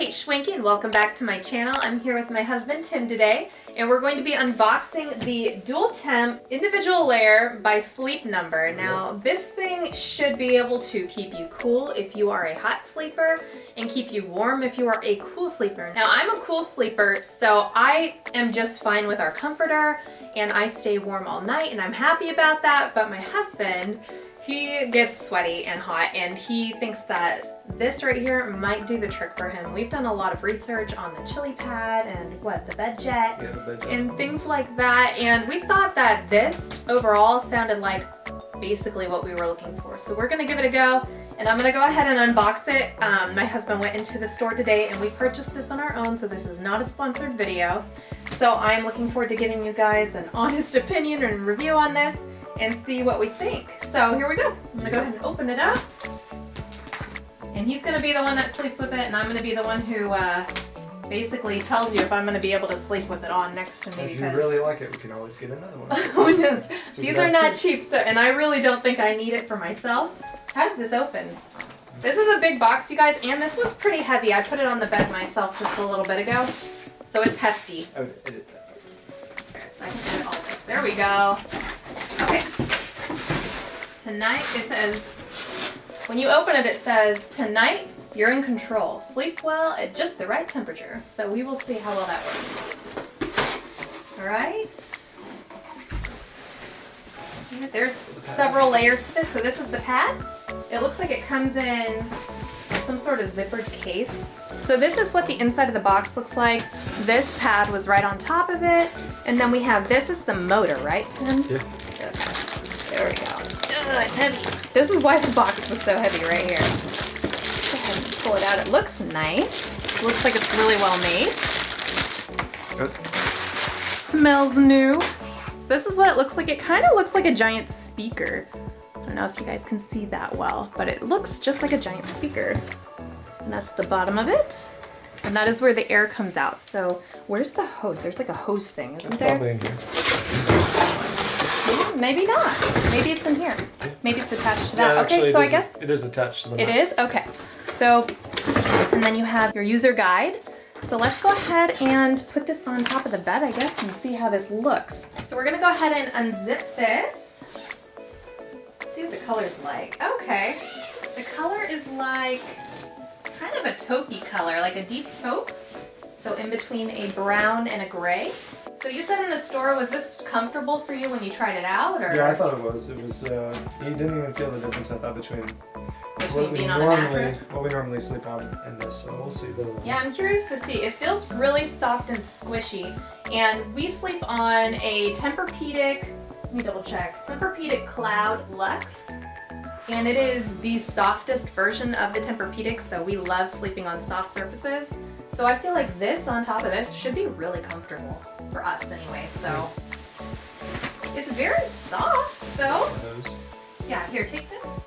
Kate Schwanke and welcome back to my channel. I'm here with my husband Tim today and we're going to be unboxing the Dual Temp individual layer by Sleep Number. Now this thing should be able to keep you cool if you are a hot sleeper and keep you warm if you are a cool sleeper. Now I'm a cool sleeper, so I am just fine with our comforter and I stay warm all night and I'm happy about that, but my husband, he gets sweaty and hot and he thinks that this right here might do the trick for him. We've done a lot of research on the chili pad and the bed jet, and things like that, and we thought that this overall sounded like basically what we were looking for. So we're gonna give it a go and I'm gonna go ahead and unbox it. My husband went into the store today and we purchased this on our own, so this is not a sponsored video. So I'm looking forward to giving you guys an honest opinion and review on this and see what we think. So here we go. I'm gonna go ahead and open it up. And he's gonna be the one that sleeps with it, and I'm gonna be the one who basically tells you if I'm gonna be able to sleep with it on next to me. If you really like it, we can always get another one. Oh, no. So these are not cheap, so, and I really don't think I need it for myself. How does this open? This is a big box, you guys, and this was pretty heavy. I put it on the bed myself just a little bit ago, so it's hefty. I would edit that. Okay, so I can edit all this. There we go. Okay. Tonight it says, when you open it, it says, tonight you're in control. Sleep well at just the right temperature. So we will see how well that works. All right. There's several layers to this. So this is the pad. It looks like it comes in some sort of zippered case. So this is what the inside of the box looks like. This pad was right on top of it. And then we have, this is the motor, right, Tim? Yeah. Okay. There we go. Ugh, it's heavy. This is why the box was so heavy right here. Go ahead and pull it out. It looks nice. Looks like it's really well made. Good. Smells new. So this is what it looks like. It kind of looks like a giant speaker. I don't know if you guys can see that well, but it looks just like a giant speaker. And that's the bottom of it. And that is where the air comes out. So where's the hose? There's like a hose thing, isn't there? Probably in here. Maybe not. Maybe it's in here. Maybe it's attached to that. Yeah, okay, actually, so I guess it is attached to the it mat. is? Okay. So, and then you have your user guide. So let's go ahead and put this on top of the bed, I guess, and see how this looks. So we're gonna go ahead and unzip this. See what the color's like. Okay. The color is like kind of a taupey color, like a deep taupe. So in between a brown and a gray. So you said in the store, was this comfortable for you when you tried it out? Or? Yeah, I thought it was. It was, you didn't even feel the difference, I thought, between what we being on a mattress? what we normally sleep on and this, so we'll see. Yeah, I'm curious to see. It feels really soft and squishy. And we sleep on a Tempur-Pedic, let me double check, Tempur-Pedic Cloud Luxe. And it is the softest version of the Tempur-Pedic, so we love sleeping on soft surfaces. So I feel like this on top of this should be really comfortable for us anyway, so. It's very soft though. Yeah, here, take this.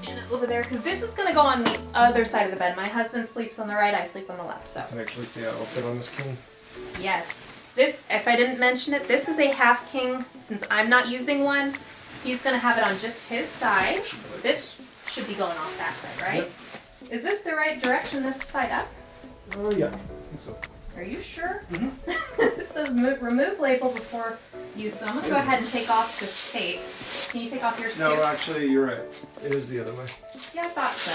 And over there, because this is gonna go on the other side of the bed. My husband sleeps on the right, I sleep on the left, so. I can actually see how it'll fit on this king. Yes. This, if I didn't mention it, this is a half king. Since I'm not using one, he's gonna have it on just his side. This should be going off that side, right? Yep. Is this the right direction, this side up? Oh, yeah, I think so. Are you sure? Mm-hmm. It says remove label before use, so I'm gonna go ahead and take off this tape. Can you take off yours too? No, actually, you're right. It is the other way. Yeah, I thought so.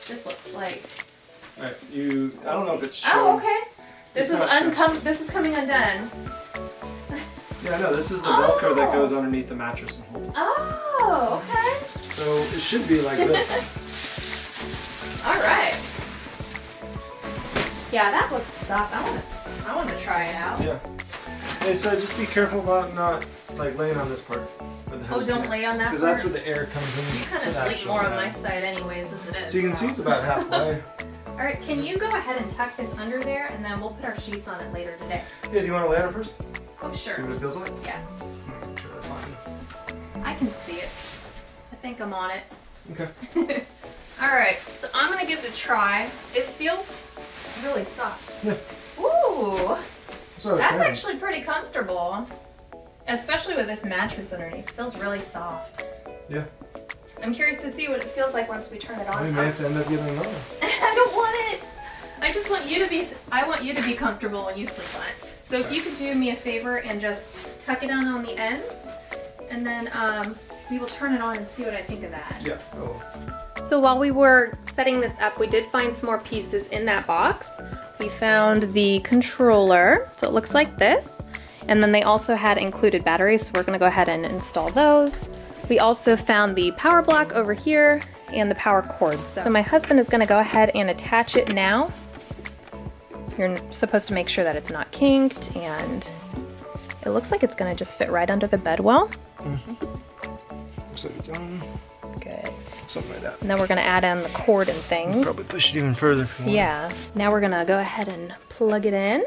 This looks like. Alright, I don't know if it's showing. Oh, okay. This is coming undone. Yeah, no, this is the Velcro that goes underneath the mattress and holds it. Oh, okay. So it should be like this. All right. Yeah, that looks soft. I want to try it out. Yeah. They said just be careful about not like laying on this part. Oh, don't lay on that part? Because that's where the air comes in. You kind of sleep more on my side anyways as it is. So you can see it's about halfway. All right, can you go ahead and tuck this under there and then we'll put our sheets on it later today. Yeah, do you want to lay on it first? Oh, sure. See what it feels like? Yeah. Sure, that's fine. I can see it. I think I'm on it. Okay. All right, so I'm gonna give it a try. It feels really soft. Yeah. Ooh, that's saying. actually pretty comfortable. Especially with this mattress underneath. It feels really soft. Yeah. I'm curious to see what it feels like once we turn it on. We may have to end up getting another. I don't I just want you to be, I want you to be comfortable when you sleep on it. So if you could do me a favor and just tuck it on the ends, and then we will turn it on and see what I think of that. Yeah. Oh. So while we were setting this up, we did find some more pieces in that box. We found the controller, so it looks like this. And then they also had included batteries, so we're gonna go ahead and install those. We also found the power block over here and the power cord. So my husband is gonna go ahead and attach it now. You're supposed to make sure that it's not kinked, and it looks like it's gonna just fit right under the bed well. Looks like it's on. Good. Something like that. And then we're gonna add in the cord and things. Probably push it even further if you want. Yeah. Now we're gonna go ahead and plug it in.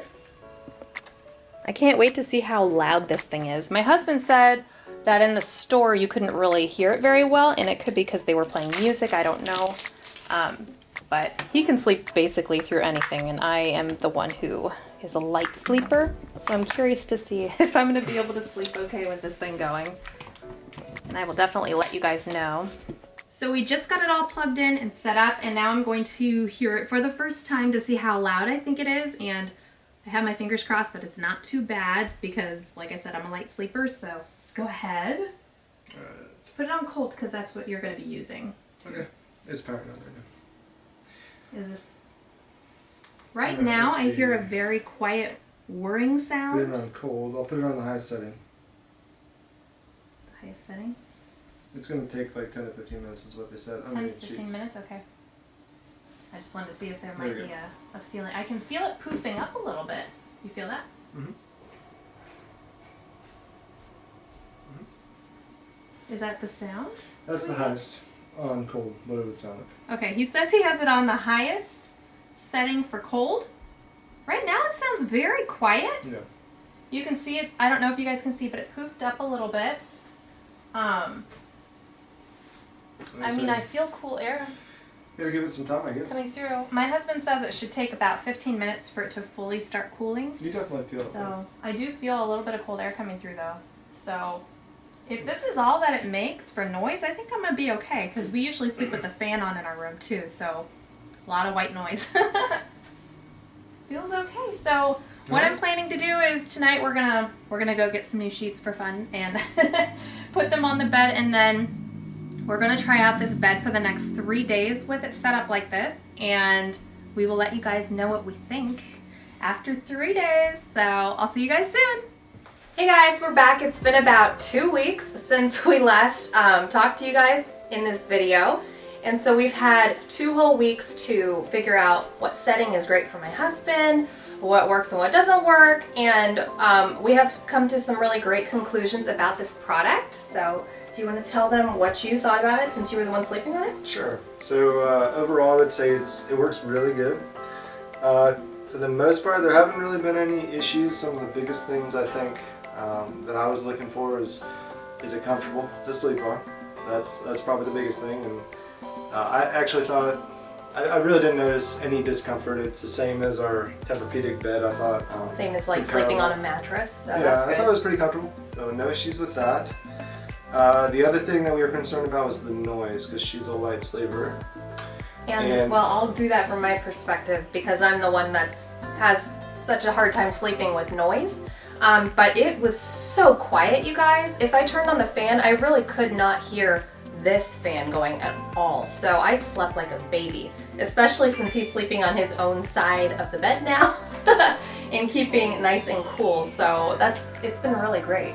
I can't wait to see how loud this thing is. My husband said that in the store you couldn't really hear it very well, and it could be because they were playing music, I don't know. But he can sleep basically through anything, and I am the one who is a light sleeper. So I'm curious to see if I'm gonna be able to sleep okay with this thing going. And I will definitely let you guys know. So we just got it all plugged in and set up, and now I'm going to hear it for the first time to see how loud I think it is, and I have my fingers crossed that it's not too bad because, like I said, I'm a light sleeper, so go ahead. Put it on cold because that's what you're going to be using. Okay. It's powering on right now. Is this... Right now I hear a very quiet whirring Put sound. it on cold. I'll put it on the highest setting. Highest setting? It's going to take like 10 to 15 minutes is what they said. 10 to 15 minutes? Okay. I just wanted to see if there might There be you a feeling. I can feel it poofing up a little bit. You feel that? Mm-hmm. Is that the sound? That's the highest on cold, what it would sound like. Okay, he says he has it on the highest setting for cold. Right now it sounds very quiet. Yeah. You can see it, I don't know if you guys can see, but it poofed up a little bit. I mean, I feel cool air Gotta give it some time, I guess. coming through. My husband says it should take about 15 minutes for it to fully start cooling. You definitely feel it. So I do feel a little bit of cold air coming through though. So if this is all that it makes for noise, I think I'm gonna be okay, because we usually sleep with the fan on in our room too, so a lot of white noise. Feels okay. So what I'm planning to do is tonight we're gonna go get some new sheets for fun and put them on the bed, and then we're gonna try out this bed for the next 3 days with it set up like this, and we will let you guys know what we think after 3 days. So I'll see you guys soon. Hey guys, we're back. It's been about 2 weeks since we last talked to you guys in this video. And so we've had 2 whole weeks to figure out what setting is great for my husband, what works and what doesn't work, and we have come to some really great conclusions about this product. So do you want to tell them what you thought about it since you were the one sleeping on it? Sure. So overall I would say it works really good. For the most part there haven't really been any issues. Some of the biggest things I think that I was looking for is it comfortable to sleep on? That's probably the biggest thing. And I actually thought, I really didn't notice any discomfort. It's the same as our Tempur-Pedic bed, I thought. Same as like sleeping on a mattress. So yeah, that's I good. thought it was pretty comfortable. So no issues with that. The other thing that we were concerned about was the noise, because she's a light sleeper. And well, I'll do that from my perspective because I'm the one has such a hard time sleeping with noise. But it was so quiet, you guys. If I turned on the fan, I really could not hear this fan going at all. So I slept like a baby, especially since he's sleeping on his own side of the bed now and keeping nice and cool. So it's been really great.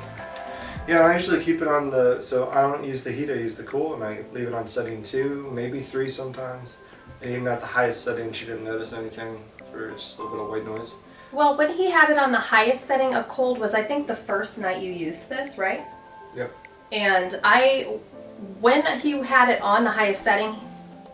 Yeah, I usually keep it on so I don't use the heat, I use the cool, and I leave it on setting 2, maybe 3 sometimes. And even at the highest setting, she didn't notice anything for just a little bit of white noise. Well, when he had it on the highest setting of cold was, I think, the first night you used this, right? Yep. And when he had it on the highest setting,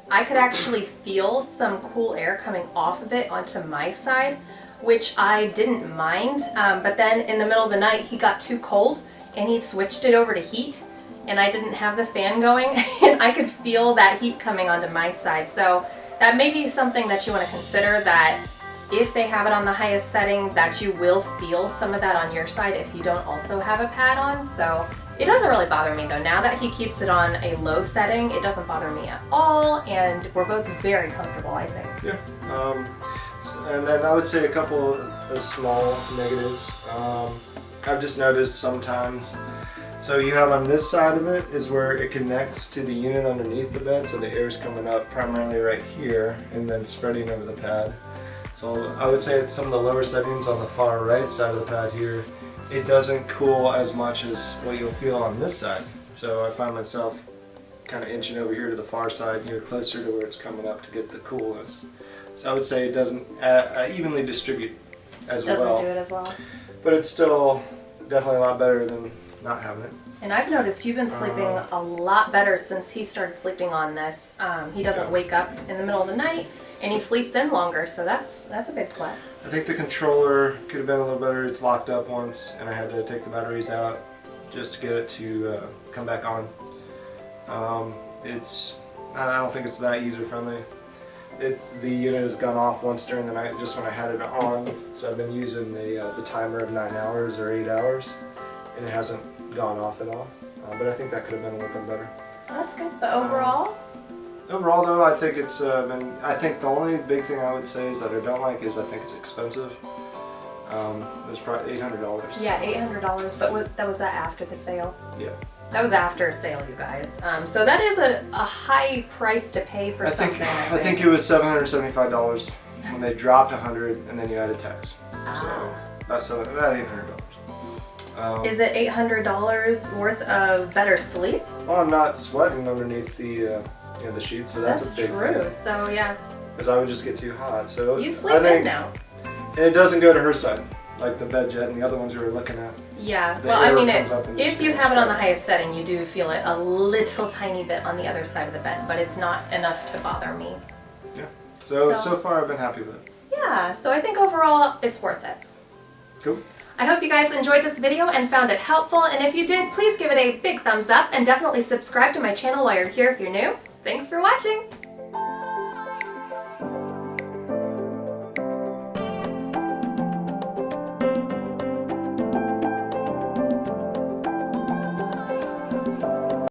I could actually feel some cool air coming off of it onto my side, which I didn't mind. But then in the middle of the night, he got too cold and he switched it over to heat, and I didn't have the fan going, and I could feel that heat coming onto my side. So that may be something that you want to consider, that if they have it on the highest setting, that you will feel some of that on your side if you don't also have a pad on. So it doesn't really bother me though. Now that he keeps it on a low setting, it doesn't bother me at all, and we're both very comfortable, I think. Yeah. And then I would say a couple of small negatives. I've just noticed sometimes, so you have on this side of it is where it connects to the unit underneath the bed, so the air is coming up primarily right here and then spreading over the pad. So I would say at some of the lower settings on the far right side of the pad here, it doesn't cool as much as what you'll feel on this side. So I find myself kind of inching over here to the far side here, closer to where it's coming up to get the coolness. So I would say it doesn't evenly distribute as well. Doesn't do it as well. But it's still definitely a lot better than not having it. And I've noticed you've been sleeping a lot better since he started sleeping on this. He doesn't wake up in the middle of the night, and he sleeps in longer, so that's a big plus. I think the controller could have been a little better. It's locked up once, and I had to take the batteries out just to get it to come back on. I don't think it's that user friendly. The unit has gone off once during the night, just when I had it on. So I've been using the timer of 9 hours or 8 hours, and it hasn't gone off at all. But I think that could have been a little bit better. Well, that's good. But overall, overall though, I think it's been. I think the only big thing I would say is that I don't like is I think it's expensive. It was probably $800. yeah, $800. But that was that after the sale. Yeah. That was after sale, you guys. So that is a high price to pay for something. I think it was $775 when they dropped $100 and then you added tax. So that's about $800. Is it $800 worth of better sleep? Well, I'm not sweating underneath the the sheets, so that's a big true. thing. So yeah. Because I would just get too hot. So You sleep I think, in now. And it doesn't go to her side, like the bed jet and the other ones we were looking at. Yeah, The well, I air mean, comes up and just if you goes have it on the straight. highest setting, you do feel it a little tiny bit on the other side of the bed, but it's not enough to bother me. Yeah. So- So far I've been happy with it. Yeah, so I think overall it's worth it. Cool. I hope you guys enjoyed this video and found it helpful, and if you did, please give it a big thumbs up and definitely subscribe to my channel while you're here if you're new. Thanks for watching!